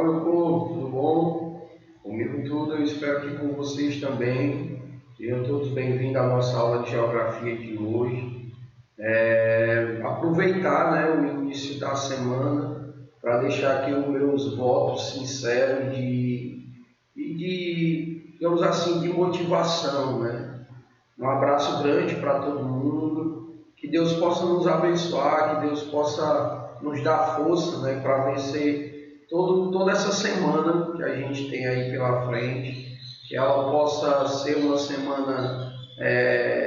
meu povo, tudo bom? Comigo tudo, eu espero que com vocês também. Sejam todos bem-vindos à nossa aula de geografia de hoje. Aproveitar, o início da semana para deixar aqui os meus votos sinceros digamos assim, de motivação, Um abraço grande para todo mundo, que Deus possa nos abençoar, que Deus possa nos dar força, para vencer toda essa semana que a gente tem aí pela frente, que ela possa ser uma semana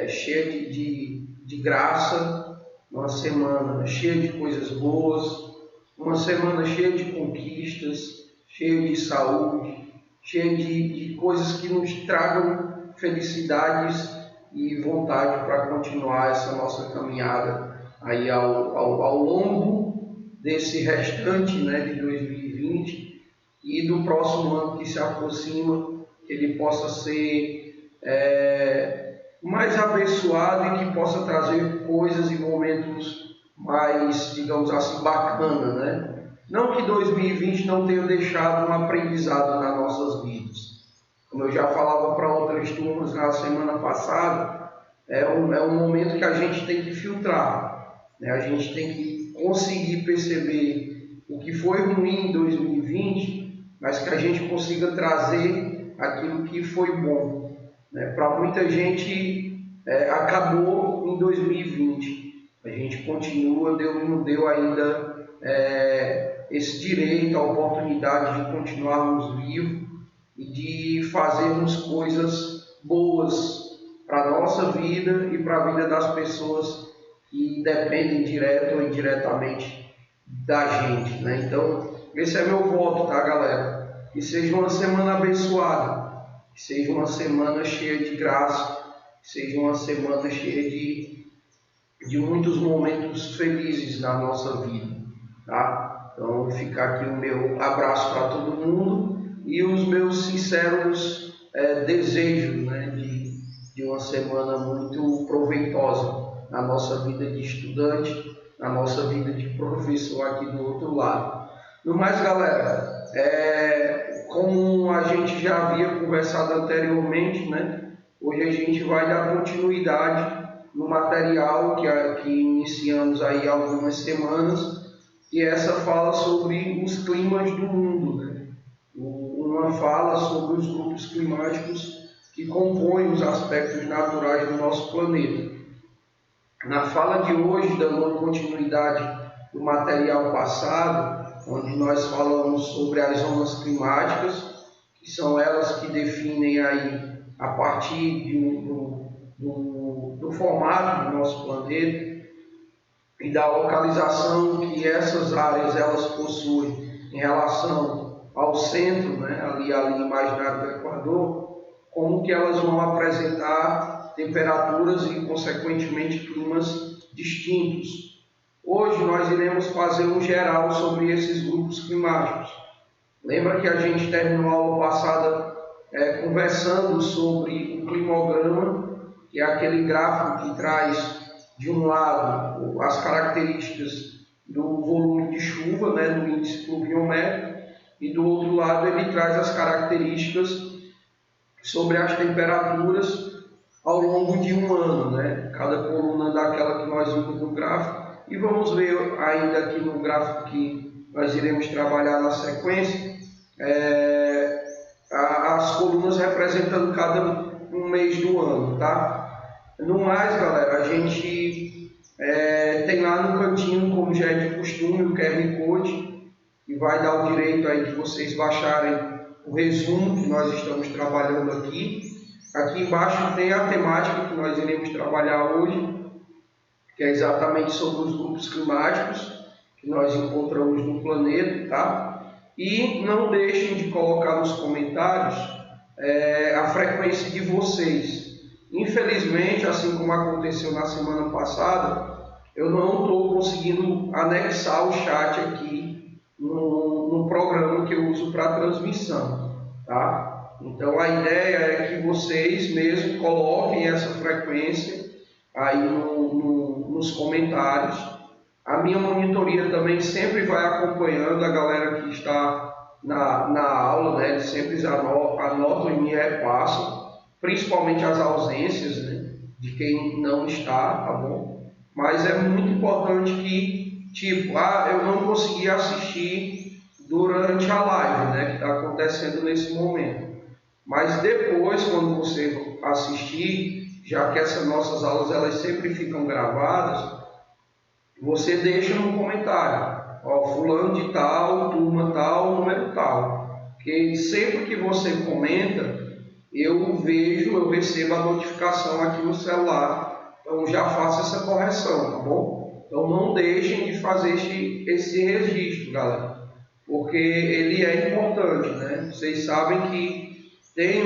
cheia de graça, uma semana cheia de coisas boas, uma semana cheia de conquistas, cheia de saúde, cheia de coisas que nos tragam felicidades e vontade para continuar essa nossa caminhada aí ao longo desse restante de 2020 e do próximo ano que se aproxima, que ele possa ser mais abençoado e que possa trazer coisas e momentos mais, digamos assim, bacana, Não que 2020 não tenha deixado um aprendizado nas nossas vidas. Como eu já falava para outras turmas na semana passada, é um momento que a gente tem que filtrar, A gente tem que conseguir perceber o que foi ruim em 2020, mas que a gente consiga trazer aquilo que foi bom. Para muita gente acabou em 2020, a gente continua, Deus não deu ainda esse direito, a oportunidade de continuarmos vivos e de fazermos coisas boas para a nossa vida e para a vida das pessoas que dependem direto ou indiretamente da gente, Então, esse é meu voto, tá, galera? Que seja uma semana abençoada, que seja uma semana cheia de graça, que seja uma semana cheia de muitos momentos felizes na nossa vida, tá? Então, fica aqui o meu abraço para todo mundo e os meus sinceros desejos, de uma semana muito proveitosa na nossa vida de estudante, na nossa vida de professor aqui do outro lado. No mais, galera, como a gente já havia conversado anteriormente, hoje a gente vai dar continuidade no material que iniciamos aí há algumas semanas, e essa fala sobre os climas do mundo, Uma fala sobre os grupos climáticos que compõem os aspectos naturais do nosso planeta. Na fala de hoje, dando continuidade do material passado, onde nós falamos sobre as zonas climáticas, que são elas que definem aí, a partir do formato do nosso planeta e da localização que essas áreas elas possuem em relação ao centro, ali imaginário do Equador, como que elas vão apresentar temperaturas e, consequentemente, climas distintos. Hoje nós iremos fazer um geral sobre esses grupos climáticos. Lembra que a gente terminou a aula passada conversando sobre o climograma, que é aquele gráfico que traz, de um lado, as características do volume de chuva, do índice pluviométrico, e do outro lado ele traz as características sobre as temperaturas ao longo de um ano, Cada coluna daquela que nós vimos no gráfico. E vamos ver ainda aqui no gráfico que nós iremos trabalhar na sequência, as colunas representando cada um mês do ano, tá? No mais, galera, a gente tem lá no cantinho, como já é de costume, o QR Code, que vai dar o direito aí de vocês baixarem o resumo que nós estamos trabalhando aqui. Aqui embaixo tem a temática que nós iremos trabalhar hoje, que é exatamente sobre os grupos climáticos que nós encontramos no planeta, tá? E não deixem de colocar nos comentários a frequência de vocês. Infelizmente, assim como aconteceu na semana passada, eu não estou conseguindo anexar o chat aqui no programa que eu uso para transmissão, tá? Então a ideia é que vocês mesmo coloquem essa frequência aí nos comentários. A minha monitoria também sempre vai acompanhando a galera que está na aula, né? Eles sempre anotam e me repassam, principalmente as ausências, né? De quem não está, tá bom? Mas é muito importante que, tipo, eu não consegui assistir durante a live, né? Que está acontecendo nesse momento. Mas depois, quando você assistir, já que essas nossas aulas elas sempre ficam gravadas, você deixa no comentário, ó, fulano de tal, turma tal, número tal. Porque sempre que você comenta, eu recebo a notificação aqui no celular. Então já faça essa correção, tá bom? Então não deixem de fazer esse registro, galera. Porque ele é importante, né? Vocês sabem que tem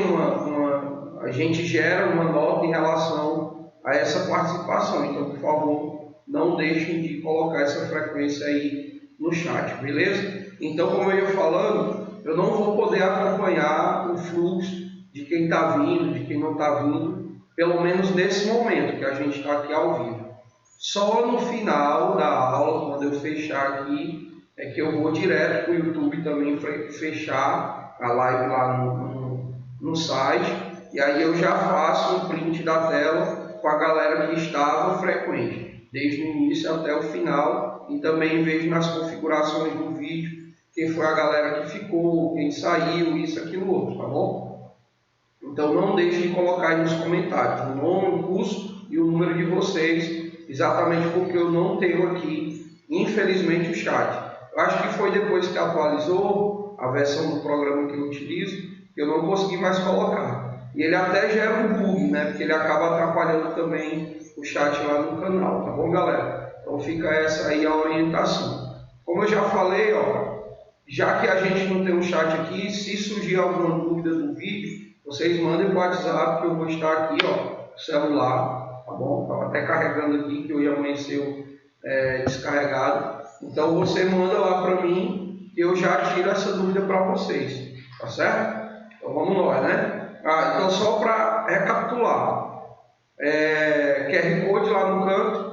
a gente gera uma nota em relação a essa participação. Então, por favor, não deixem de colocar essa frequência aí no chat, beleza? Então, como eu ia falando, eu não vou poder acompanhar o fluxo de quem está vindo, de quem não está vindo, pelo menos nesse momento que a gente está aqui ao vivo. Só no final da aula, quando eu fechar aqui, é que eu vou direto para o YouTube também fechar a live lá no site, e aí eu já faço um print da tela com a galera que estava frequente, desde o início até o final, e também vejo nas configurações do vídeo quem foi a galera que ficou, quem saiu, isso, aquilo, outro, tá bom? Então não deixe de colocar aí nos comentários o nome, o curso e o número de vocês, exatamente porque eu não tenho aqui, infelizmente, o chat. Eu acho que foi depois que atualizou a versão do programa que eu utilizo, que eu não consegui mais colocar. E ele até gera um bug, né? Porque ele acaba atrapalhando também o chat lá no canal, tá bom, galera? Então fica essa aí a orientação. Como eu já falei, ó, já que a gente não tem um chat aqui, se surgir alguma dúvida do vídeo, vocês mandem para o WhatsApp que eu vou estar aqui, ó, celular, tá bom? Estava até carregando aqui, que hoje amanheceu descarregado. Então você manda lá para mim que eu já tiro essa dúvida para vocês, tá certo? Então vamos nós, né? Então só para recapitular, QR Code lá no canto,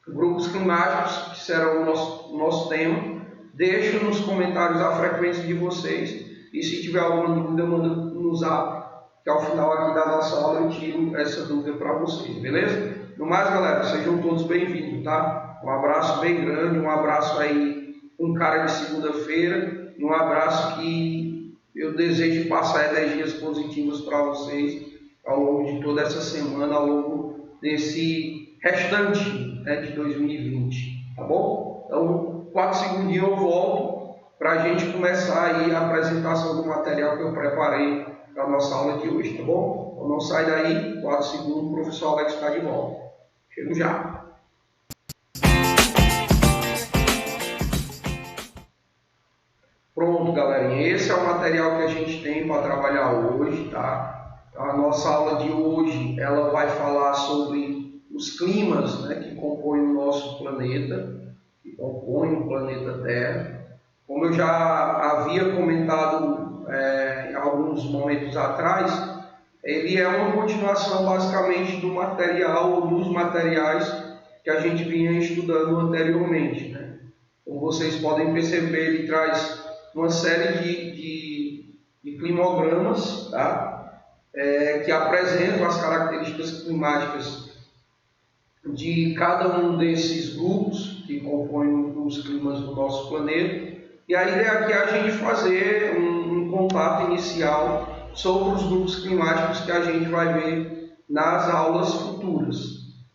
grupos climáticos, que serão o nosso tema. Deixa nos comentários a frequência de vocês e se tiver alguma dúvida, manda no zap, que ao final aqui da nossa aula eu tiro essa dúvida para vocês, beleza? No mais, galera, sejam todos bem-vindos, tá? Um abraço bem grande, um abraço aí com cara de segunda-feira, e um abraço que eu desejo passar energias positivas para vocês ao longo de toda essa semana, ao longo desse restante, né, de 2020, tá bom? Então, 4 segundinhos eu volto para a gente começar aí a apresentação do material que eu preparei para a nossa aula de hoje, tá bom? Então não sai daí, 4 segundos, o professor Alex está de volta. Chego já. Pronto, galerinha, esse é o material que a gente tem para trabalhar hoje, tá? A nossa aula de hoje, ela vai falar sobre os climas, né, que compõem o nosso planeta, que compõem o planeta Terra. Como eu já havia comentado em alguns momentos atrás, ele é uma continuação basicamente do material ou dos materiais que a gente vinha estudando anteriormente, né? Como vocês podem perceber, ele traz uma série de climogramas, tá? Que apresentam as características climáticas de cada um desses grupos que compõem os climas do nosso planeta. E a ideia aqui é a gente fazer um contato inicial sobre os grupos climáticos que a gente vai ver nas aulas futuras.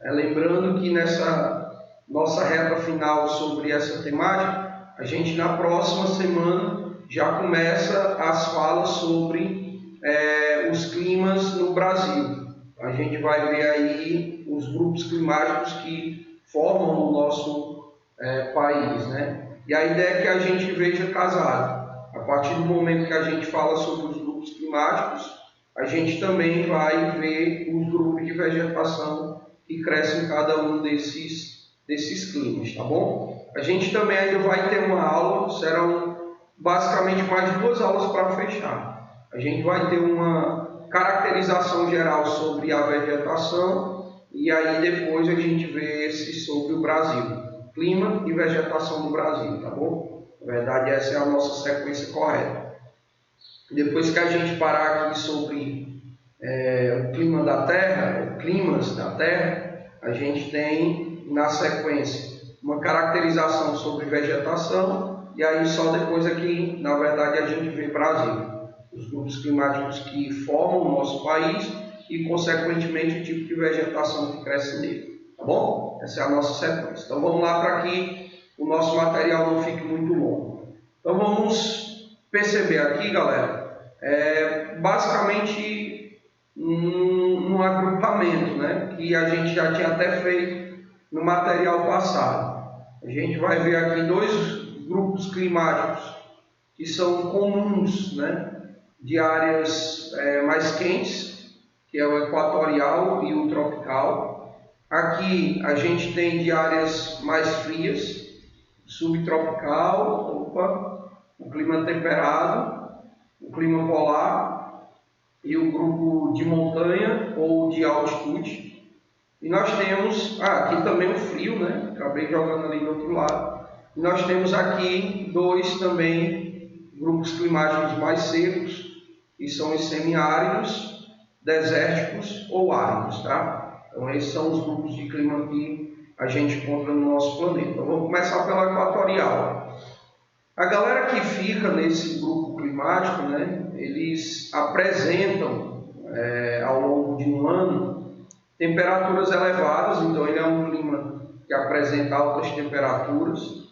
Lembrando que nessa nossa reta final sobre essa temática, a gente na próxima semana já começa as falas sobre os climas no Brasil. A gente vai ver aí os grupos climáticos que formam o nosso país, né? E a ideia é que a gente veja casado. A partir do momento que a gente fala sobre os grupos climáticos, a gente também vai ver os grupos de vegetação que crescem em cada um desses climas, tá bom? A gente também ainda vai ter uma aula, serão basicamente mais 2 aulas para fechar. A gente vai ter uma caracterização geral sobre a vegetação e aí depois a gente vê esse sobre o Brasil. Clima e vegetação do Brasil, tá bom? Na verdade, essa é a nossa sequência correta. Depois que a gente parar aqui sobre o clima da Terra, climas da Terra, a gente tem na sequência uma caracterização sobre vegetação, e aí só depois aqui, na verdade, a gente vê Brasil, os grupos climáticos que formam o nosso país e, consequentemente, o tipo de vegetação que cresce nele. Tá bom? Essa é a nossa sequência. Então vamos lá para que o nosso material não fique muito longo. Então vamos perceber aqui, galera, basicamente um agrupamento, né, que a gente já tinha até feito no material passado. A gente vai ver aqui dois grupos climáticos que são comuns, né, de áreas mais quentes, que é o equatorial e o tropical. Aqui a gente tem de áreas mais frias, subtropical, o clima temperado, o clima polar e o grupo de montanha ou de altitude. E nós temos aqui também o frio, né? Acabei jogando ali do outro lado. E nós temos aqui dois também grupos climáticos mais secos, que são os semiáridos, desérticos ou áridos, tá? Então esses são os grupos de clima que a gente encontra no nosso planeta. Então vamos começar pela equatorial. A galera que fica nesse grupo climático, né, eles apresentam ao longo de um ano temperaturas elevadas, então ele é um clima que apresenta altas temperaturas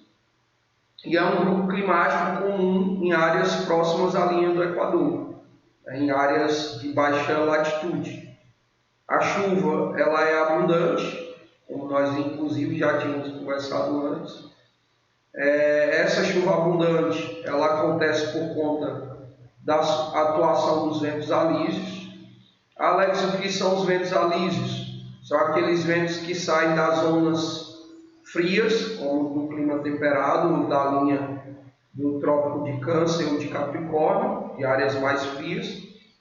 e é um grupo climático comum em áreas próximas à linha do Equador, em áreas de baixa latitude. A chuva ela é abundante, como nós inclusive já tínhamos conversado antes. Essa chuva abundante ela acontece por conta da atuação dos ventos alísios. Alex, o que são os ventos alísios? São aqueles ventos que saem das zonas frias, como do clima temperado, da linha do Trópico de Câncer ou de Capricórnio, de áreas mais frias,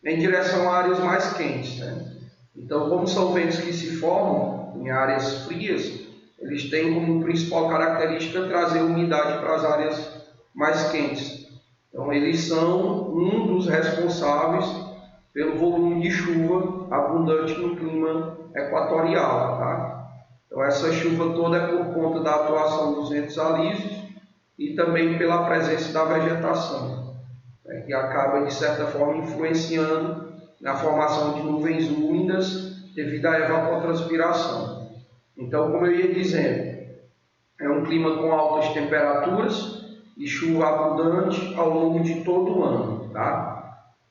em direção a áreas mais quentes, né? Então, como são ventos que se formam em áreas frias, eles têm como principal característica trazer umidade para as áreas mais quentes. Então, eles são um dos responsáveis pelo volume de chuva abundante no clima equatorial, tá? Então, essa chuva toda é por conta da atuação dos ventos alísios e também pela presença da vegetação, né, que acaba, de certa forma, influenciando na formação de nuvens úmidas devido à evapotranspiração. Então, como eu ia dizendo, é um clima com altas temperaturas e chuva abundante ao longo de todo o ano, tá?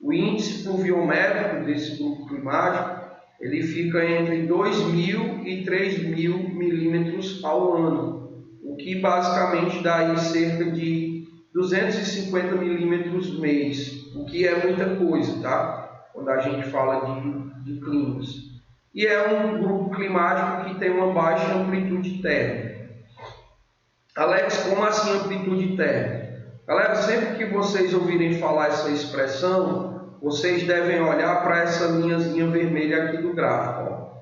O índice pluviométrico desse grupo climático ele fica entre 2.000 e 3.000 milímetros ao ano, o que basicamente dá aí cerca de 250 milímetros mês, o que é muita coisa, tá? Quando a gente fala de climas. E é um grupo climático que tem uma baixa amplitude térmica. Alex, como assim amplitude térmica? Galera, sempre que vocês ouvirem falar essa expressão, vocês devem olhar para essa linhazinha vermelha aqui do gráfico. Ó.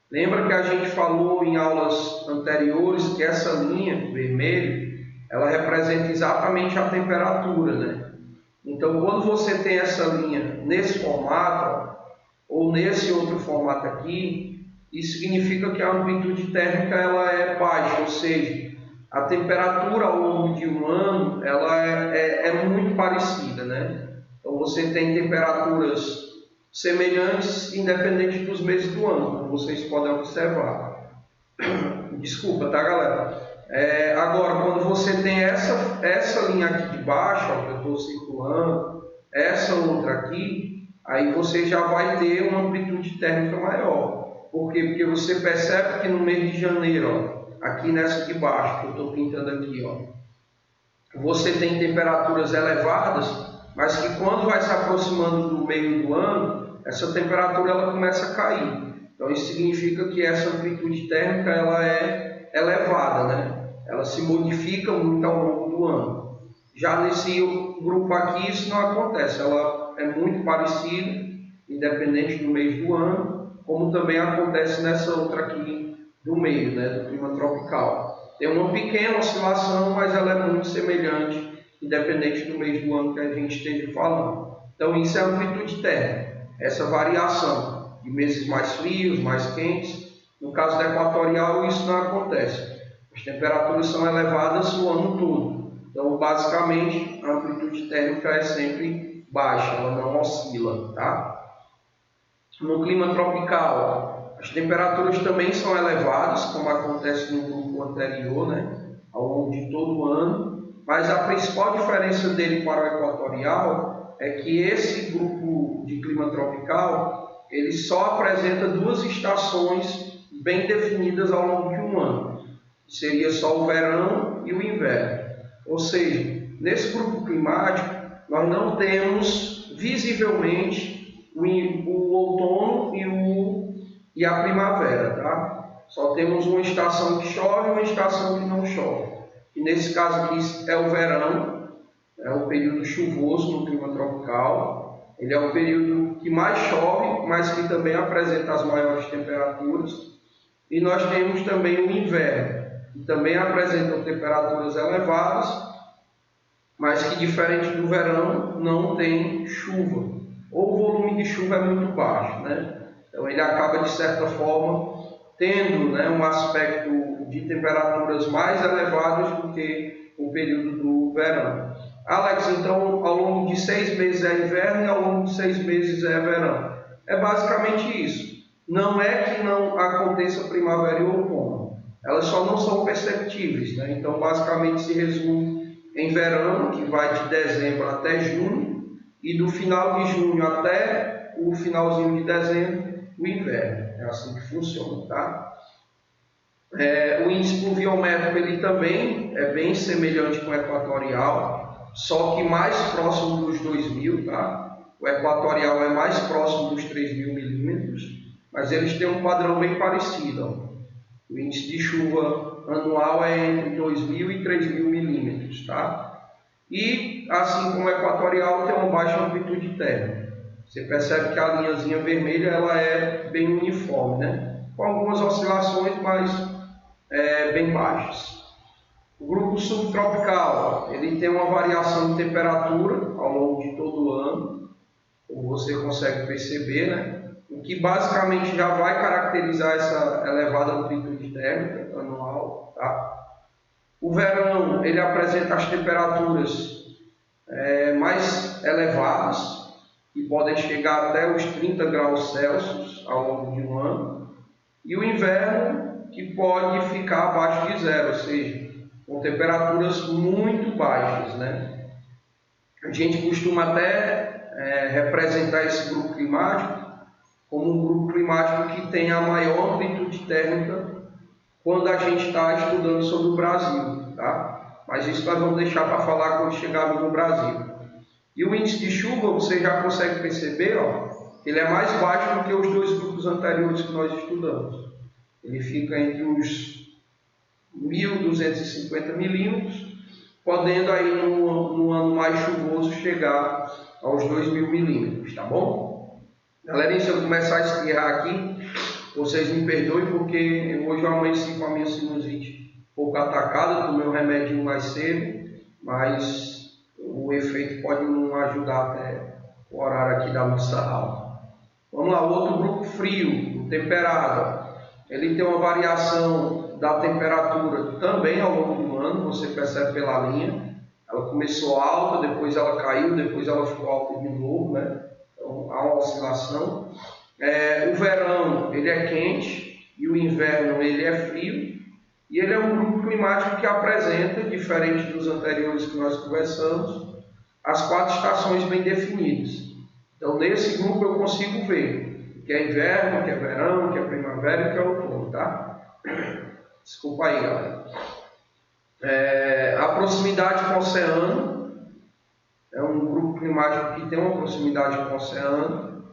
Lembra que a gente falou em aulas anteriores que essa linha vermelha, ela representa exatamente a temperatura, né? Então, quando você tem essa linha nesse formato, ó, ou nesse outro formato aqui, isso significa que a amplitude térmica ela é baixa, ou seja, a temperatura ao longo de um ano ela é muito parecida, né? Então você tem temperaturas semelhantes independente dos meses do ano, como vocês podem observar. Desculpa, tá, galera? Agora, quando você tem essa linha aqui de baixo, ó, que eu estou circulando, essa outra aqui, aí você já vai ter uma amplitude térmica maior. Por quê? Porque você percebe que no mês de janeiro, ó, aqui nessa de baixo, que eu estou pintando aqui, ó, você tem temperaturas elevadas, mas que quando vai se aproximando do meio do ano, essa temperatura ela começa a cair. Então isso significa que essa amplitude térmica ela é elevada, né? Ela se modifica muito ao longo do ano. Já nesse grupo aqui isso não acontece, ela é muito parecida, independente do mês do ano, como também acontece nessa outra aqui do meio, né, do clima tropical. Tem uma pequena oscilação, mas ela é muito semelhante independente do mês do ano que a gente esteja falando. Então, isso é a amplitude térmica, essa variação de meses mais frios, mais quentes. No caso da equatorial, isso não acontece. As temperaturas são elevadas o ano todo. Então, basicamente, a amplitude térmica é sempre baixa, ela não oscila, tá? No clima tropical, as temperaturas também são elevadas, como acontece no grupo anterior, né? Ao longo de todo o ano. Mas a principal diferença dele para o equatorial é que esse grupo de clima tropical, ele só apresenta duas estações bem definidas ao longo de um ano. Seria só o verão e o inverno. Ou seja, nesse grupo climático, nós não temos visivelmente o outono e a primavera, tá? Só temos uma estação que chove e uma estação que não chove. E nesse caso aqui é o verão, é o período chuvoso no clima tropical. Ele é o período que mais chove, mas que também apresenta as maiores temperaturas. E nós temos também o inverno, que também apresentam temperaturas elevadas, mas que, diferente do verão, não tem chuva, ou o volume de chuva é muito baixo, né? Então ele acaba, de certa forma, tendo, né, um aspecto de temperaturas mais elevadas do que o período do verão. Alex, então, ao longo de 6 meses é inverno e ao longo de 6 meses é verão. É basicamente isso. Não é que não aconteça primavera e outono, elas só não são perceptíveis, né? Então, basicamente, se resume em verão, que vai de dezembro até junho, e do final de junho até o finalzinho de dezembro, o inverno. É assim que funciona, tá? O índice pluviométrico ele também é bem semelhante com o equatorial, só que mais próximo dos 2.000, tá? O equatorial é mais próximo dos 3.000 milímetros, mas eles têm um padrão bem parecido. Ó. O índice de chuva anual é entre 2.000 e 3.000 milímetros, tá? E, assim como o equatorial, tem uma baixa amplitude térmica. Você percebe que a linhazinha vermelha ela é bem uniforme, né? Com algumas oscilações, mas bem baixas. O grupo subtropical, ele tem uma variação de temperatura ao longo de todo o ano, como você consegue perceber, né? O que basicamente já vai caracterizar essa elevada amplitude térmica anual, tá? O verão, ele apresenta as temperaturas mais elevadas, que podem chegar até os 30 graus Celsius ao longo de um ano, e o inverno, que pode ficar abaixo de zero, ou seja, com temperaturas muito baixas, né? A gente costuma até representar esse grupo climático como um grupo climático que tem a maior amplitude térmica quando a gente está estudando sobre o Brasil, tá? Mas isso nós vamos deixar para falar quando chegarmos no Brasil. E o índice de chuva, você já consegue perceber, ó, ele é mais baixo do que os dois grupos anteriores que nós estudamos. Ele fica entre os 1.250 milímetros, podendo aí no ano mais chuvoso chegar aos 2.000 milímetros, tá bom? Galera, se eu começar a espirrar aqui, vocês me perdoem, porque hoje eu amanheci com a minha sinusite um pouco atacada, tomei um remedinho mais cedo, mas o efeito pode não ajudar até o horário aqui da nossa aula. Vamos lá, o outro grupo frio, o temperado. Ele tem uma variação da temperatura também ao longo do ano, você percebe pela linha. Ela começou alta, depois ela caiu, depois ela ficou alta de novo, né? Então, há uma oscilação. O verão ele é quente e o inverno ele é frio. E ele é um grupo climático que apresenta, diferente dos anteriores que nós conversamos, as 4 estações bem definidas. Então, nesse grupo eu consigo ver o que é inverno, o que é verão, o que é primavera e o que é outono, tá? Desculpa aí, galera. A proximidade com o oceano é um grupo climático que tem uma proximidade com o oceano,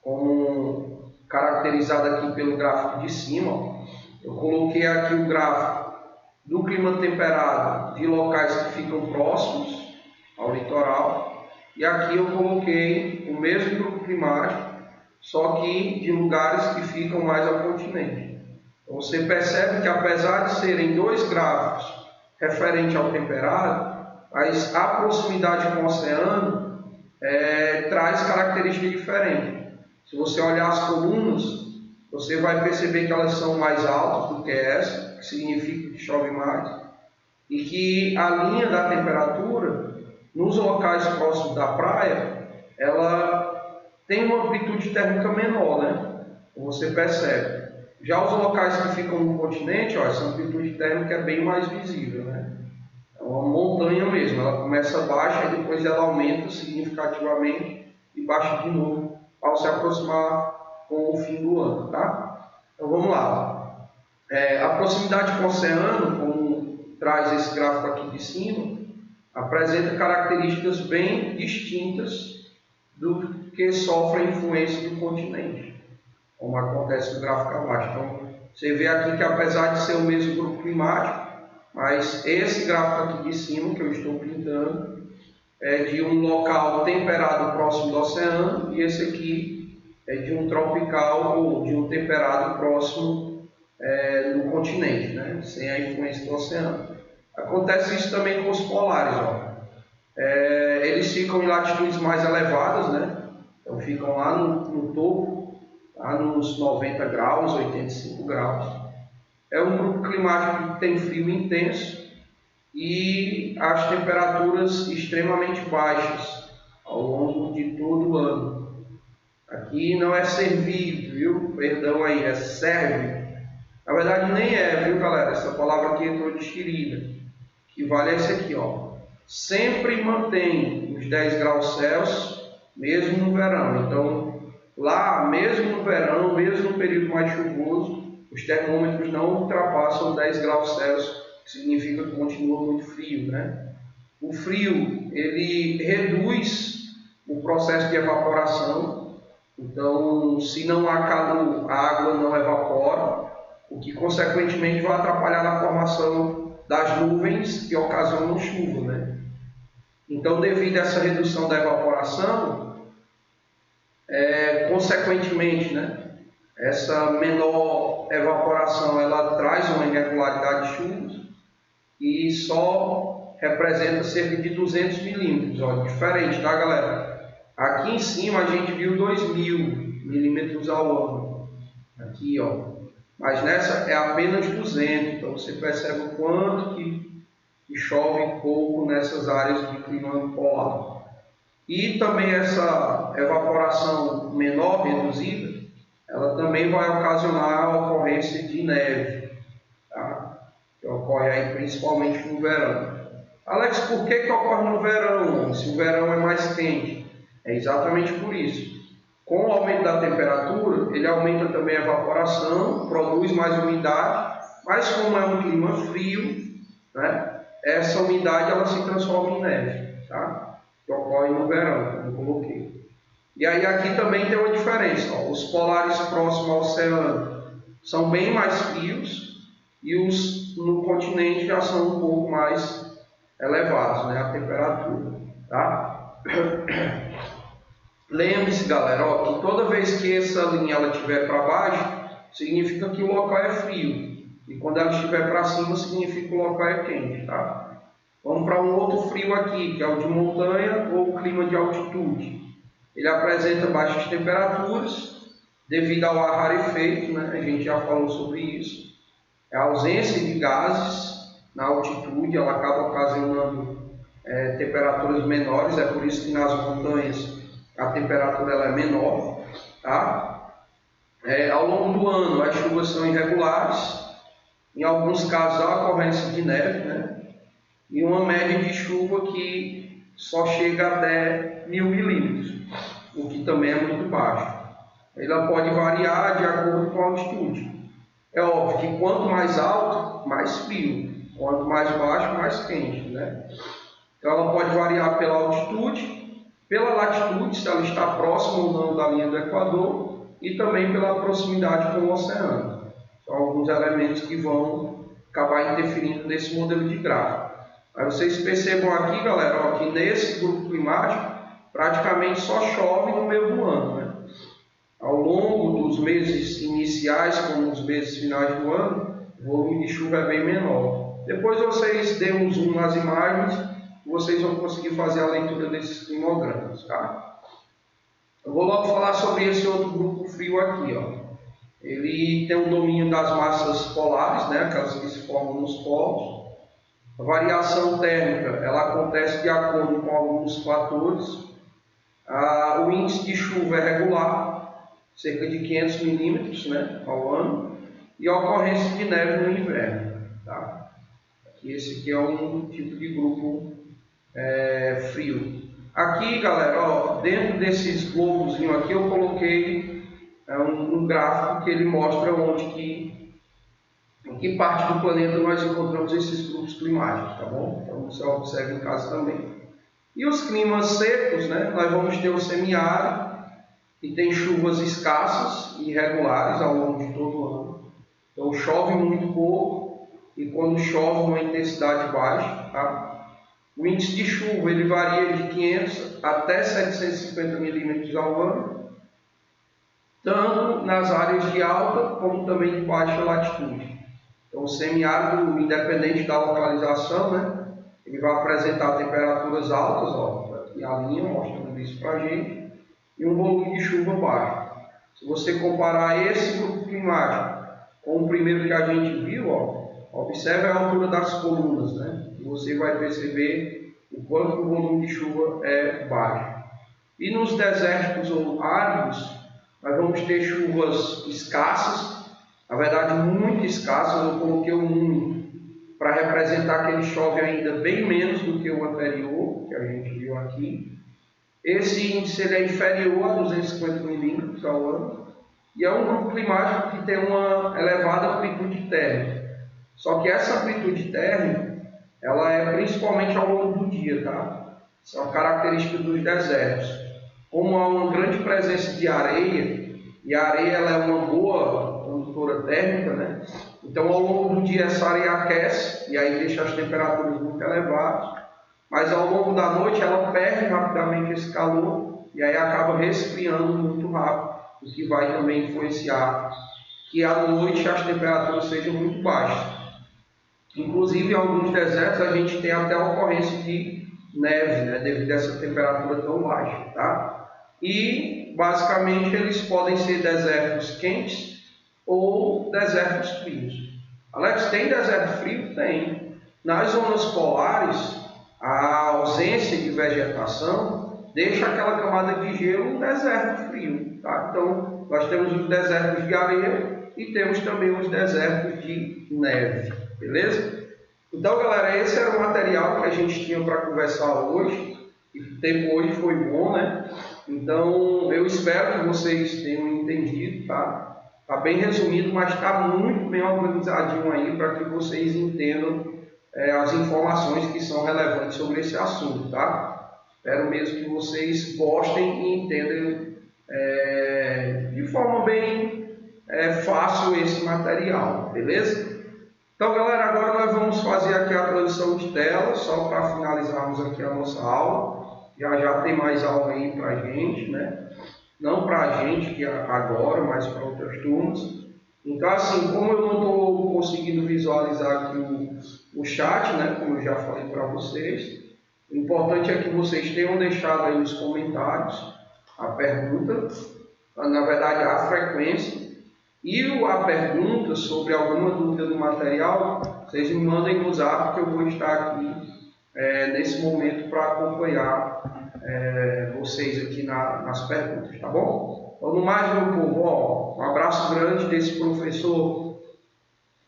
como caracterizado aqui pelo gráfico de cima. Ó. Eu coloquei aqui o gráfico do clima temperado de locais que ficam próximos ao litoral, e aqui eu coloquei o mesmo grupo climático, só que de lugares que ficam mais ao continente. Então, você percebe que, apesar de serem 2 gráficos referentes ao temperado, mas a proximidade com o oceano traz características diferentes. Se você olhar as colunas, você vai perceber que elas são mais altas do que essa, que significa que chove mais, e que a linha da temperatura, nos locais próximos da praia, ela tem uma amplitude térmica menor, né? Você percebe. Já os locais que ficam no continente, ó, essa amplitude térmica é bem mais visível, né? É uma montanha mesmo, ela começa baixa e depois ela aumenta significativamente e baixa de novo ao se aproximar com o fim do ano, tá? Então vamos lá. A proximidade com o oceano, como traz esse gráfico aqui de cima, apresenta características bem distintas do que sofre a influência do continente, como acontece no gráfico abaixo. Então, você vê aqui que apesar de ser o mesmo grupo climático, mas esse gráfico aqui de cima, que eu estou pintando, é de um local temperado próximo do oceano, e esse aqui é de um tropical ou de um temperado próximo no continente, né? Sem a influência do oceano. Acontece isso também com os polares, ó. Eles ficam em latitudes mais elevadas, né? Então ficam lá no topo, lá nos 90 graus, 85 graus. É um grupo climático que tem frio intenso e as temperaturas extremamente baixas ao longo de todo o ano. Aqui não é servido, viu? Perdão aí, é serve. Na verdade nem é, viu galera? Essa palavra aqui entrou destirida. Que vale esse aqui, ó. Sempre mantém os 10 graus Celsius, mesmo no verão. Então, lá, mesmo no verão, mesmo no período mais chuvoso, os termômetros não ultrapassam 10 graus Celsius, que significa que continua muito frio, né? O frio, ele reduz o processo de evaporação. Então, se não há calor, a água não evapora, o que consequentemente vai atrapalhar na formação das nuvens que ocasionam chuva, né? Então, devido a essa redução da evaporação, consequentemente, né, essa menor evaporação ela traz uma irregularidade de chuvas e só representa cerca de 200 milímetros, ó, diferente, tá galera? Aqui em cima a gente viu 2.000 milímetros ao ano, aqui ó, mas nessa é apenas 200, então você percebe o quanto que chove pouco nessas áreas de clima polar. E também essa evaporação menor, reduzida, ela também vai ocasionar a ocorrência de neve, tá? Que ocorre aí principalmente no verão. Alex, por que ocorre no verão, se o verão é mais quente? É exatamente por isso. Com o aumento da temperatura, ele aumenta também a evaporação, produz mais umidade, mas como é um clima frio, né, essa umidade ela se transforma em neve, tá? Que ocorre no verão, como eu coloquei. E aí aqui também tem uma diferença, ó. Os polares próximos ao oceano são bem mais frios e os no continente já são um pouco mais elevados, né, a temperatura, tá? Lembre-se, galera, ó, que toda vez que essa linha ela estiver para baixo, significa que o local é frio. E quando ela estiver para cima, significa que o local é quente, tá? Vamos para um outro frio aqui, que é o de montanha ou clima de altitude. Ele apresenta baixas temperaturas devido ao ar rarefeito, né? A gente já falou sobre isso. A ausência de gases na altitude, ela acaba ocasionando temperaturas menores, é por isso que nas montanhas a temperatura ela é menor, tá? Ao longo do ano as chuvas são irregulares, em alguns casos há ocorrência de neve, né? E uma média de chuva que só chega até 1.000 milímetros, o que também é muito baixo. Ela pode variar de acordo com a altitude. É óbvio que quanto mais alto, mais frio, quanto mais baixo, mais quente, né? Então ela pode variar pela altitude, pela latitude, se ela está próxima ou não da linha do Equador, e também pela proximidade com o oceano. São alguns elementos que vão acabar interferindo nesse modelo de gráfico. Mas vocês percebam aqui, galera, ó, que nesse grupo climático praticamente só chove no meio do ano, né? Ao longo dos meses iniciais, como os meses finais do ano, o volume de chuva é bem menor. Depois vocês dêem um zoom nas imagens vocês vão conseguir fazer a leitura desses climogramas, tá? Eu vou logo falar sobre esse outro grupo frio aqui, ó. Ele tem o domínio das massas polares, né, aquelas que se formam nos polos. A variação térmica ela acontece de acordo com alguns fatores. O índice de chuva é regular, cerca de 500 milímetros, né, ao ano, e a ocorrência de neve no inverno. Tá? Esse aqui é um tipo de grupo frio. Aqui, galera, ó, dentro desses globozinhos aqui eu coloquei um gráfico que ele mostra em que parte do planeta nós encontramos esses grupos climáticos, tá bom? Então você observa em casa também. E os climas secos, né? Nós vamos ter o semiárido, que tem chuvas escassas e irregulares ao longo de todo o ano. Então chove muito pouco e quando chove uma intensidade baixa, tá? O índice de chuva ele varia de 500 até 750 milímetros ao ano, tanto nas áreas de alta como também de baixa latitude. Então, o semiárido, independente da localização, né, ele vai apresentar temperaturas altas, ó, aqui a linha mostrando isso para a gente, e um volume de chuva baixo. Se você comparar esse grupo climático com o primeiro que a gente viu, ó, observe a altura das colunas, né, e você vai perceber o quanto o volume de chuva é baixo. E nos desérticos ou áridos, nós vamos ter chuvas escassas, na verdade muito escassas. Eu coloquei um número para representar que ele chove ainda bem menos do que o anterior, que a gente viu aqui. Esse índice ele é inferior a 250 milímetros ao ano, e é um grupo climático que tem uma elevada amplitude térmica. Só que essa amplitude térmica, ela é principalmente ao longo do dia, tá? Isso é uma característica dos desertos. Como há uma grande presença de areia, e a areia ela é uma boa condutora térmica, né? Então, ao longo do dia, essa areia aquece, e aí deixa as temperaturas muito elevadas, mas ao longo da noite, ela perde rapidamente esse calor, e aí acaba resfriando muito rápido, o que vai também influenciar que à noite as temperaturas sejam muito baixas. Inclusive, em alguns desertos, a gente tem até a ocorrência de neve, né? Devido a essa temperatura tão baixa, tá? E, basicamente, eles podem ser desertos quentes ou desertos frios. Alex, tem deserto frio? Tem. Nas zonas polares, a ausência de vegetação deixa aquela camada de gelo um deserto frio. Tá? Então, nós temos os desertos de areia e temos também os desertos de neve. Beleza? Então, galera, esse era o material que a gente tinha para conversar hoje. O tempo hoje foi bom, né? Então, eu espero que vocês tenham entendido, tá? Está bem resumido, mas está muito bem organizadinho aí para que vocês entendam as informações que são relevantes sobre esse assunto, tá? Espero mesmo que vocês gostem e entendam de forma bem fácil esse material, beleza? Então, galera, agora nós vamos fazer aqui a transição de tela, só para finalizarmos aqui a nossa aula. Já tem mais aula aí para a gente, né? Não para a gente que agora, mas para outras turmas. Então, assim, como eu não estou conseguindo visualizar aqui o chat, né? Como eu já falei para vocês, o importante é que vocês tenham deixado aí nos comentários a pergunta, na verdade a frequência, e a pergunta sobre alguma dúvida do material, vocês me mandem no zap que eu vou estar aqui nesse momento para acompanhar vocês aqui nas perguntas, tá bom? Então, no mais, meu povo, ó, um abraço grande desse professor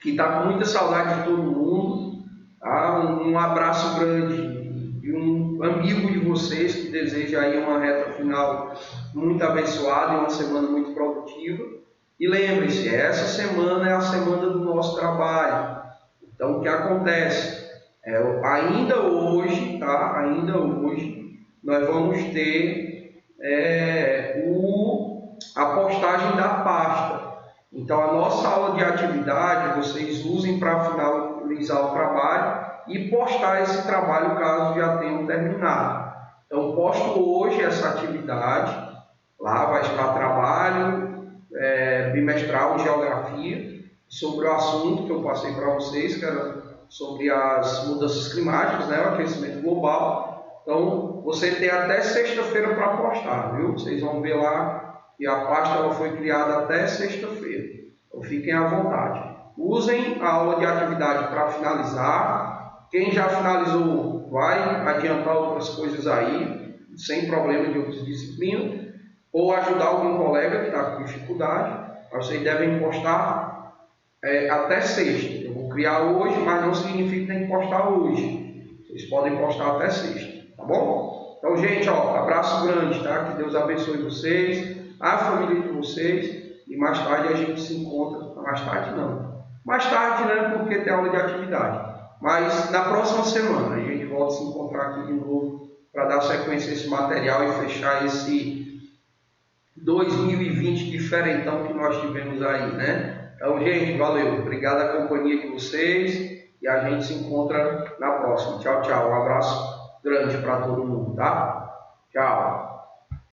que está com muita saudade de todo mundo, tá? Um abraço grande de um amigo de vocês que deseja aí uma reta final muito abençoada e uma semana muito produtiva. E lembre-se, essa semana é a semana do nosso trabalho. Então, o que acontece? Ainda hoje, tá? Ainda hoje, nós vamos ter a postagem da pasta. Então, a nossa aula de atividade, vocês usem para finalizar o trabalho e postar esse trabalho caso já tenham terminado. Então, posto hoje essa atividade, lá vai estar trabalho bimestral de geografia, sobre o assunto que eu passei para vocês, que era sobre as mudanças climáticas, né, o aquecimento global. Então, você tem até sexta-feira para postar, viu? Vocês vão ver lá que a pasta ela foi criada até sexta-feira. Então, fiquem à vontade. Usem a aula de atividade para finalizar. Quem já finalizou vai adiantar outras coisas aí, sem problema de outras disciplinas, ou ajudar algum colega que está com dificuldade. Vocês devem postar até sexta. Eu vou criar hoje, mas não significa que tem que postar hoje. Vocês podem postar até sexta, tá bom? Então, gente, ó, abraço grande, tá? Que Deus abençoe vocês, a família de vocês, e mais tarde a gente se encontra. Mais tarde não. Mais tarde, né? Porque tem aula de atividade. Mas na próxima semana a gente volta a se encontrar aqui de novo para dar sequência a esse material e fechar esse 2020 diferentão que nós tivemos aí, né? Então, gente, valeu. Obrigado a companhia de vocês e a gente se encontra na próxima. Tchau, tchau. Um abraço grande para todo mundo, tá? Tchau.